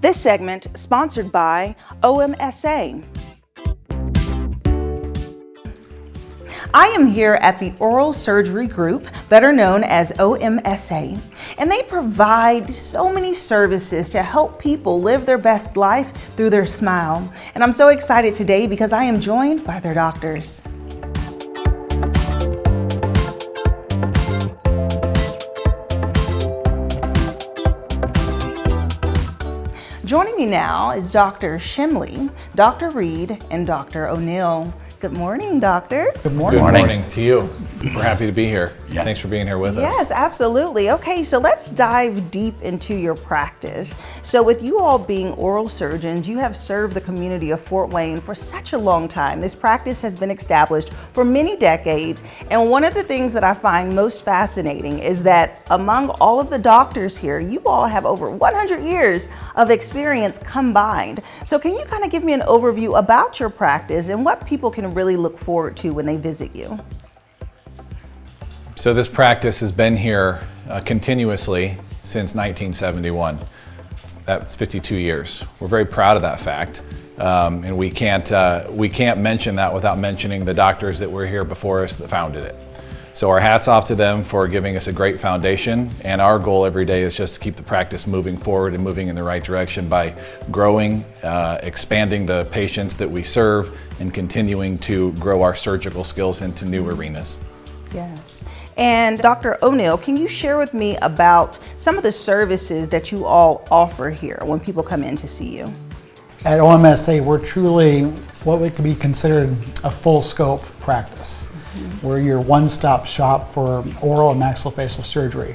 This segment sponsored by OMSA. I am here at the Oral Surgery Group, better known as OMSA, and they provide so many services to help people live their best life through their smile. And I'm so excited today because I am joined by their doctors. Joining me now is Dr. Schimmele, Dr. Reed, and Dr. O'Neill. Good morning, doctors. Good morning. Good morning to you. We're happy to be here. Yeah. Thanks for being here with us. Yes, absolutely. Okay, so let's dive deep into your practice. So with you all being oral surgeons, you have served the community of Fort Wayne for such a long time. This practice has been established for many decades. And one of the things that I find most fascinating is that among all of the doctors here, you all have over 100 years of experience combined. So can you kind of give me an overview about your practice and what people can really look forward to when they visit you? So this practice has been here continuously since 1971. That's 52 years. We're very proud of that fact, and we can't mention that without mentioning the doctors that were here before us that founded it. So our hats off to them for giving us a great foundation, and our goal every day is just to keep the practice moving forward and moving in the right direction by growing, expanding the patients that we serve, and continuing to grow our surgical skills into new arenas. Yes. And Dr. O'Neill, can you share with me about some of the services that you all offer here when people come in to see you? At OMSA, we're truly what could be considered a full scope practice. We're your one-stop shop for oral and maxillofacial surgery.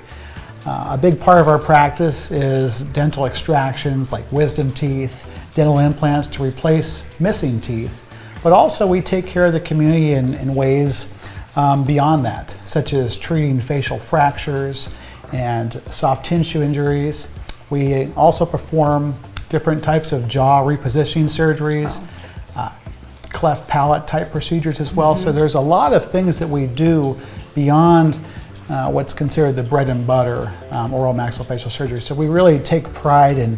A big part of our practice is dental extractions like wisdom teeth, dental implants to replace missing teeth, but also we take care of the community in ways beyond that, such as treating facial fractures and soft tissue injuries. We also perform different types of jaw repositioning surgeries, cleft palate type procedures as well. So there's a lot of things that we do beyond what's considered the bread and butter oral maxillofacial surgery. So we really take pride in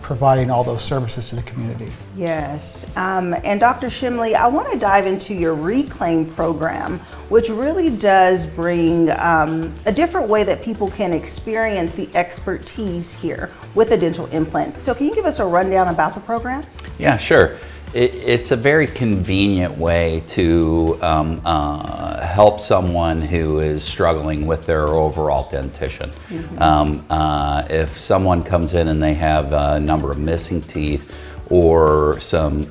providing all those services to the community. Yes, and Dr. Schimmele, I want to dive into your Reclaim program, which really does bring a different way that people can experience the expertise here with the dental implants. So can you give us a rundown about the program? Yeah, sure. It's a very convenient way to help someone who is struggling with their overall dentition. If someone comes in and they have a number of missing teeth or some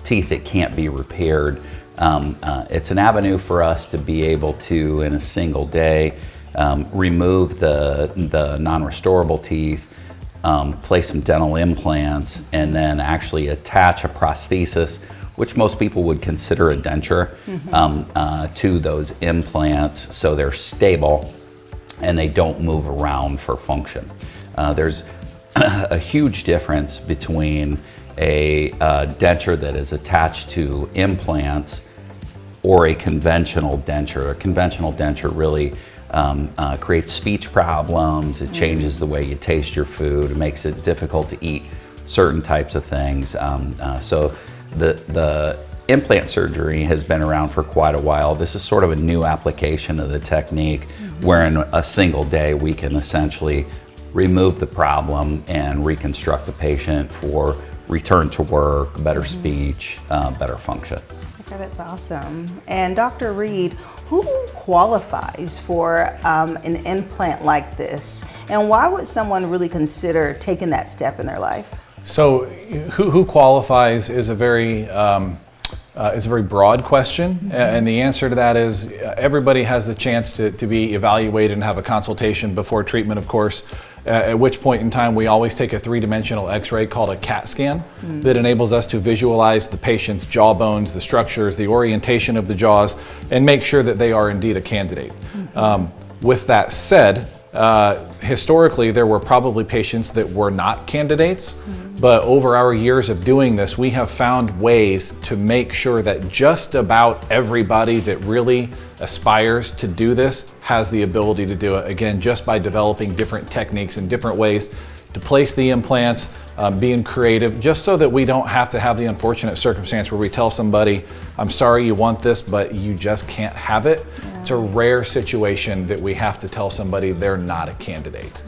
teeth that can't be repaired, it's an avenue for us to be able to, in a single day, remove the non-restorable teeth, place some dental implants, and then actually attach a prosthesis, which most people would consider a denture, to those implants so they're stable and they don't move around for function. There's a huge difference between a denture that is attached to implants or a conventional denture. A conventional denture really creates speech problems. It changes the way you taste your food. It makes it difficult to eat certain types of things. So the implant surgery has been around for quite a while. This is sort of a new application of the technique where in a single day we can essentially remove the problem and reconstruct the patient for return to work, better speech, better function. Okay, that's awesome. And Dr. Reed, who qualifies for an implant like this? And why would someone really consider taking that step in their life? So who qualifies is a very broad question, and the answer to that is everybody has the chance to be evaluated and have a consultation before treatment, of course, at which point in time we always take a three-dimensional x-ray called a CAT scan that enables us to visualize the patient's jaw bones, the structures, the orientation of the jaws, and make sure that they are indeed a candidate. With that said, historically there were probably patients that were not candidates, but over our years of doing this, we have found ways to make sure that just about everybody that really aspires to do this has the ability to do it, again, just by developing different techniques and different ways to place the implants, being creative, just so that we don't have to have the unfortunate circumstance where we tell somebody, I'm sorry you want this, but you just can't have it. Yeah. It's a rare situation that we have to tell somebody they're not a candidate.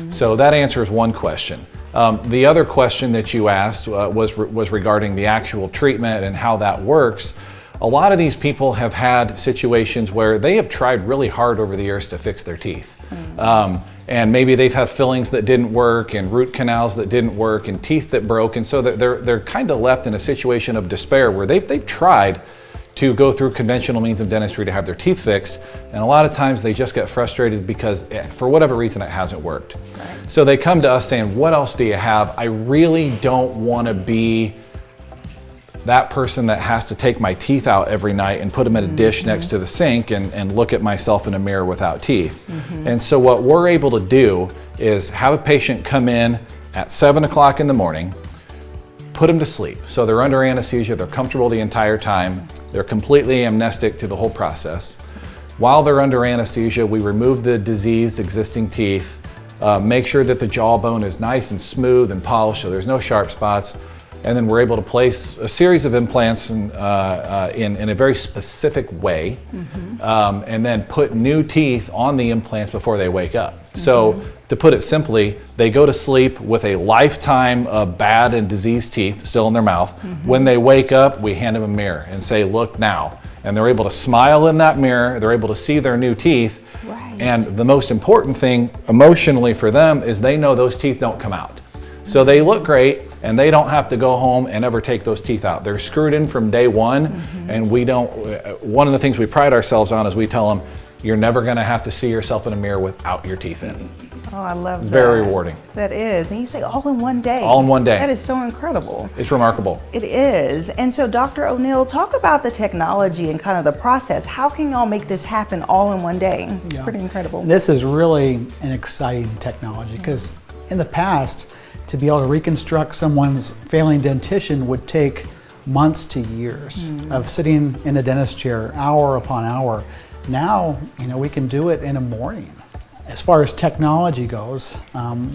So that answers one question. The other question that you asked was regarding the actual treatment and how that works. A lot of these people have had situations where they have tried really hard over the years to fix their teeth. And maybe they've had fillings that didn't work and root canals that didn't work and teeth that broke, and so they're kind of left in a situation of despair where they've tried to go through conventional means of dentistry to have their teeth fixed, and a lot of times they just get frustrated because for whatever reason it hasn't worked. Right. So they come to us saying, what else do you have? I really don't want to be that person that has to take my teeth out every night and put them in a dish next to the sink and look at myself in a mirror without teeth. And so what we're able to do is have a patient come in at 7 o'clock in the morning, put them to sleep. So they're under anesthesia, they're comfortable the entire time, they're completely amnestic to the whole process. While they're under anesthesia, we remove the diseased existing teeth, make sure that the jawbone is nice and smooth and polished so there's no sharp spots. And then we're able to place a series of implants in a very specific way, and then put new teeth on the implants before they wake up. So to put it simply, they go to sleep with a lifetime of bad and diseased teeth still in their mouth. When they wake up, we hand them a mirror and say, look now. And they're able to smile in that mirror, they're able to see their new teeth. Right. And the most important thing emotionally for them is they know those teeth don't come out. So they look great, and they don't have to go home and ever take those teeth out. They're screwed in from day one, and we don't, one of the things we pride ourselves on is we tell them, you're never gonna have to see yourself in a mirror without your teeth in. Oh, I love that. It's very rewarding. That is, and you say all in one day. All in one day. That is so incredible. It's remarkable. It is. And so Dr. O'Neill, talk about the technology and kind of the process. How can y'all make this happen all in one day? It's pretty incredible. This is really an exciting technology because in the past, to be able to reconstruct someone's failing dentition would take months to years of sitting in the dentist chair hour upon hour. Now, we can do it in a morning. As far as technology goes,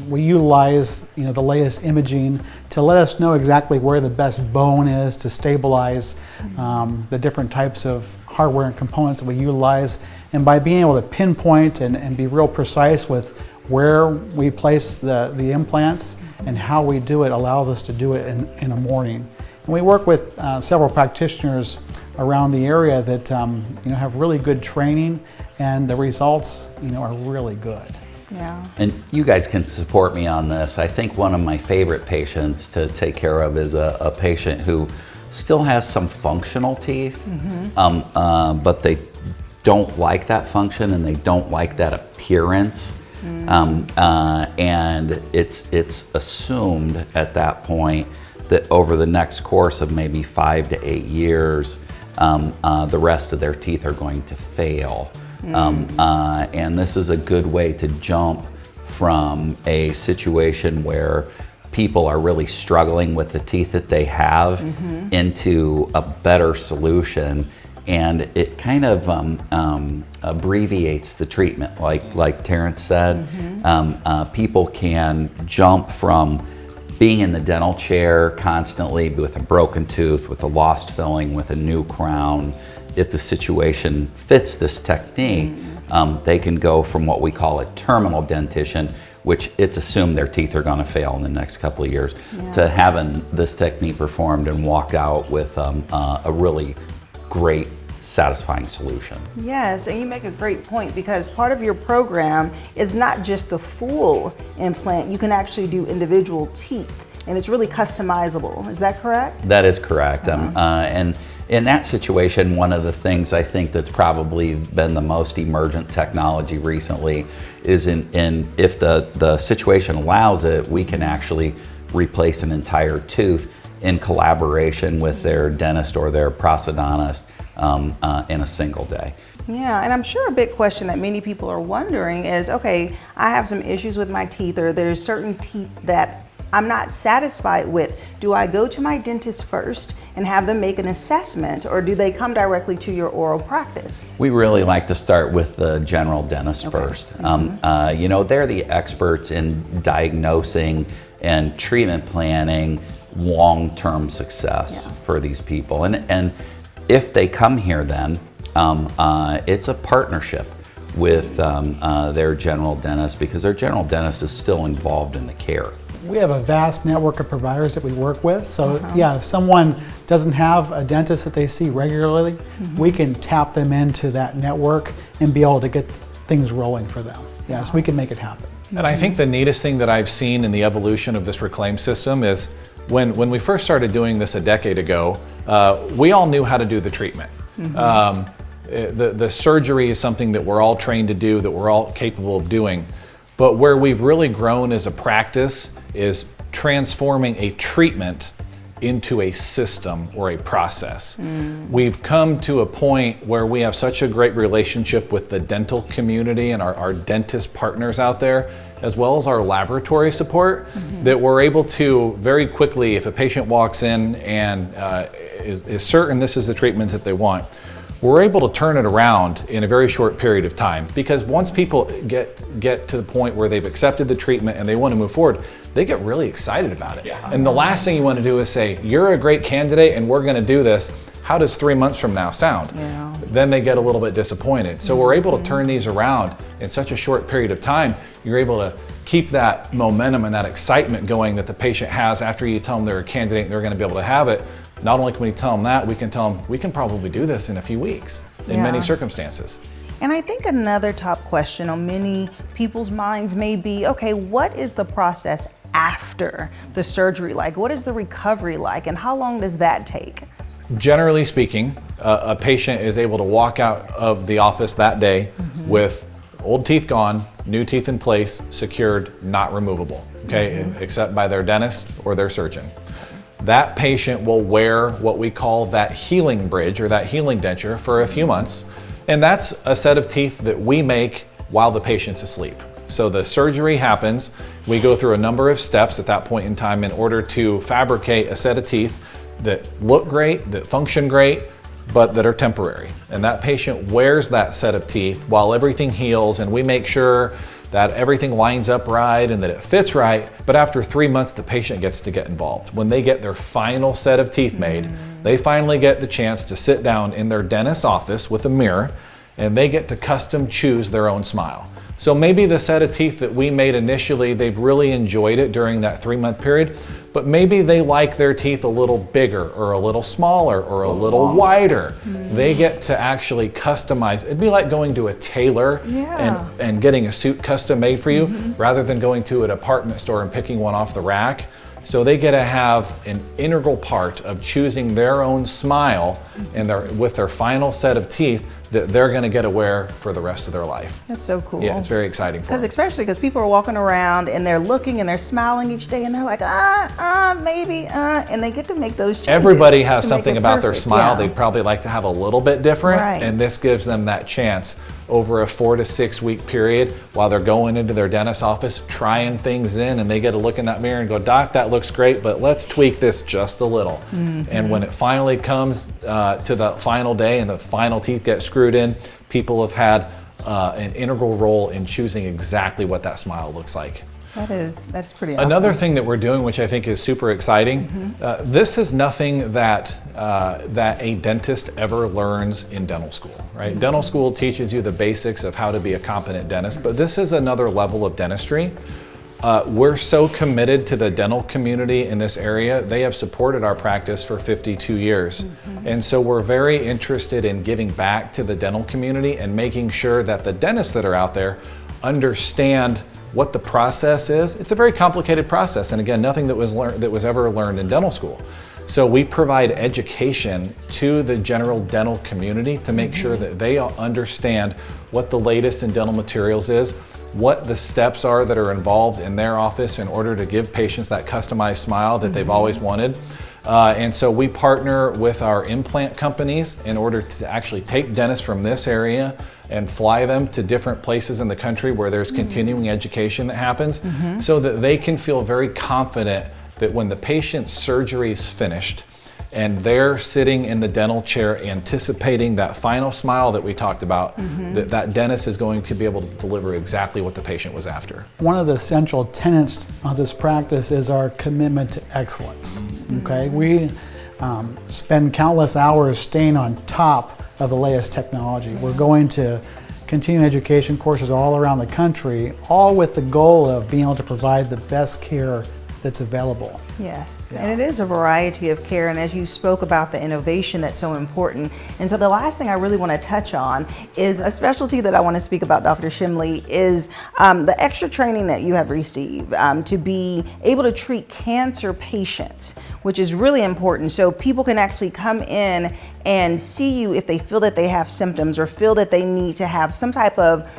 we utilize the latest imaging to let us know exactly where the best bone is to stabilize the different types of hardware and components that we utilize. And by being able to pinpoint and be real precise with where we place the implants and how we do it allows us to do it in a morning. And we work with several practitioners around the area that have really good training, and the results are really good. Yeah. And you guys can support me on this. I think one of my favorite patients to take care of is a patient who still has some functional teeth, but they don't like that function and they don't like that appearance. And it's assumed at that point that over the next course of maybe 5 to 8 years, the rest of their teeth are going to fail. And this is a good way to jump from a situation where people are really struggling with the teeth that they have into a better solution. And it kind of abbreviates the treatment, like Terrence said. People can jump from being in the dental chair constantly with a broken tooth, with a lost filling, with a new crown. If the situation fits this technique, they can go from what we call a terminal dentition, which it's assumed their teeth are going to fail in the next couple of years, to having this technique performed and walk out with a really great, satisfying solution. Yes, and you make a great point because part of your program is not just the full implant, you can actually do individual teeth and it's really customizable. Is that correct? That is correct. And in that situation, one of the things I think that's probably been the most emergent technology recently is if the situation allows it, we can actually replace an entire tooth in collaboration with their dentist or their prosthodontist in a single day. Yeah, and I'm sure a big question that many people are wondering is, okay, I have some issues with my teeth, or there's certain teeth that I'm not satisfied with, do I go to my dentist first and have them make an assessment, or do they come directly to your oral practice? We really like to start with the general dentist first. You know, they're the experts in diagnosing and treatment planning long-term success for these people. And if they come here then, it's a partnership with their general dentist, because their general dentist is still involved in the care. We have a vast network of providers that we work with. So yeah, if someone doesn't have a dentist that they see regularly, we can tap them into that network and be able to get things rolling for them. Yes, we can make it happen. And I think the neatest thing that I've seen in the evolution of this Reclaim system is when we first started doing this a decade ago, we all knew how to do the treatment. The surgery is something that we're all trained to do, that we're all capable of doing. But where we've really grown as a practice is transforming a treatment into a system or a process. We've come to a point where we have such a great relationship with the dental community and our dentist partners out there, as well as our laboratory support, that we're able to very quickly, if a patient walks in and is certain this is the treatment that they want, we're able to turn it around in a very short period of time. Because once people get to the point where they've accepted the treatment and they want to move forward, they get really excited about it. And the last thing you want to do is say, you're a great candidate and we're going to do this. How does 3 months from now sound? Then they get a little bit disappointed. So we're able to turn these around in such a short period of time. You're able to keep that momentum and that excitement going that the patient has after you tell them they're a candidate and they're going to be able to have it. Not only can we tell them that, we can tell them we can probably do this in a few weeks in many circumstances. And I think another top question on many people's minds may be, okay, what is the process after the surgery like? What is the recovery like, and how long does that take? Generally speaking, a patient is able to walk out of the office that day with old teeth gone, new teeth in place, secured, not removable, okay, except by their dentist or their surgeon. That patient will wear what we call that healing bridge or that healing denture for a few months. And that's a set of teeth that we make while the patient's asleep. So the surgery happens, we go through a number of steps at that point in time in order to fabricate a set of teeth that look great, that function great, but that are temporary. And that patient wears that set of teeth while everything heals, and we make sure that everything lines up right and that it fits right. But after 3 months, the patient gets to get involved. When they get their final set of teeth made, they finally get the chance to sit down in their dentist's office with a mirror, and they get to custom choose their own smile. So maybe the set of teeth that we made initially, they've really enjoyed it during that 3-month period, but maybe they like their teeth a little bigger or a little smaller or a little wider. They get to actually customize. It'd be like going to a tailor and getting a suit custom made for you rather than going to a department store and picking one off the rack. So they get to have an integral part of choosing their own smile and with their final set of teeth that they're going to get to wear for the rest of their life. That's so cool. Yeah, it's very exciting for them. Especially because people are walking around and they're looking and they're smiling each day and they're like, maybe, and they get to make those changes. Everybody has something about their smile they'd probably like to have a little bit different, and this gives them that chance over a 4 to 6 week period while they're going into their dentist's office, trying things in, and they get to look in that mirror and go, Doc, that looks great, but let's tweak this just a little. And when it finally comes to the final day and the final teeth get screwed in, people have had an integral role in choosing exactly what that smile looks like. That's pretty awesome. Another thing that we're doing, which I think is super exciting, this is nothing that a dentist ever learns in dental school, right? Dental school teaches you the basics of how to be a competent dentist, but this is another level of dentistry. We're so committed to the dental community in this area. They have supported our practice for 52 years. And so we're very interested in giving back to the dental community and making sure that the dentists that are out there understand what the process is. It's a very complicated process, and again, nothing that was ever learned in dental school. So we provide education to the general dental community to make sure that they understand what the latest in dental materials is, what the steps are that are involved in their office in order to give patients that customized smile that they've always wanted. And so we partner with our implant companies in order to actually take dentists from this area and fly them to different places in the country where there's continuing education that happens, so that they can feel very confident that when the patient's surgery is finished and they're sitting in the dental chair anticipating that final smile that we talked about, that dentist is going to be able to deliver exactly what the patient was after. One of the central tenets of this practice is our commitment to excellence. Okay, we spend countless hours staying on top of the latest technology. We're going to continuing education courses all around the country, all with the goal of being able to provide the best care that's available. Yes, and it is a variety of care, and as you spoke about the innovation that's so important. And so the last thing I really want to touch on is a specialty that I want to speak about, Dr. Schimmele, is the extra training that you have received to be able to treat cancer patients, which is really important. So people can actually come in and see you if they feel that they have symptoms or feel that they need to have some type of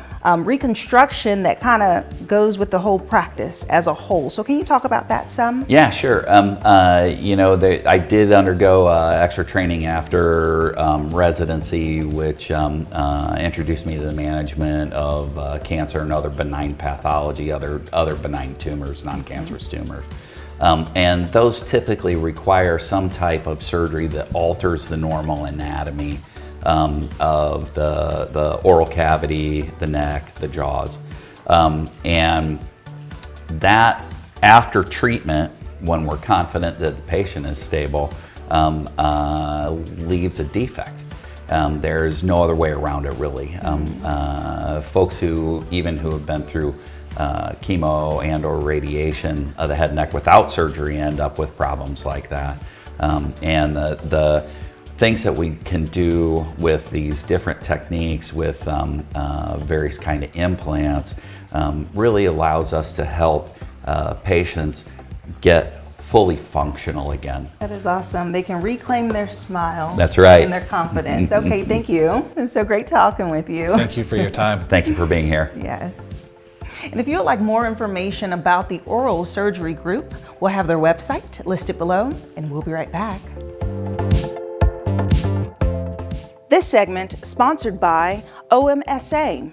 reconstruction that kind of goes with the whole practice as a whole. So can you talk about that some? Yeah, sure. You know, I did undergo extra training after residency, which introduced me to the management of cancer and other benign pathology, other benign tumors, non-cancerous tumors. And those typically require some type of surgery that alters the normal anatomy of the oral cavity, the neck, the jaws. And that, after treatment, when we're confident that the patient is stable, leaves a defect. There's no other way around it, really. Folks who have been through chemo and or radiation of the head and neck without surgery end up with problems like that. And the things that we can do with these different techniques, with various kind of implants, really allows us to help patients get fully functional again. That is awesome. They can reclaim their smile. That's right. And their confidence. Okay, thank you. It's so great talking with you. Thank you for your time. Thank you for being here. Yes. And if you would like more information about the Oral Surgery Group, we'll have their website listed below, and we'll be right back. This segment sponsored by OMSA.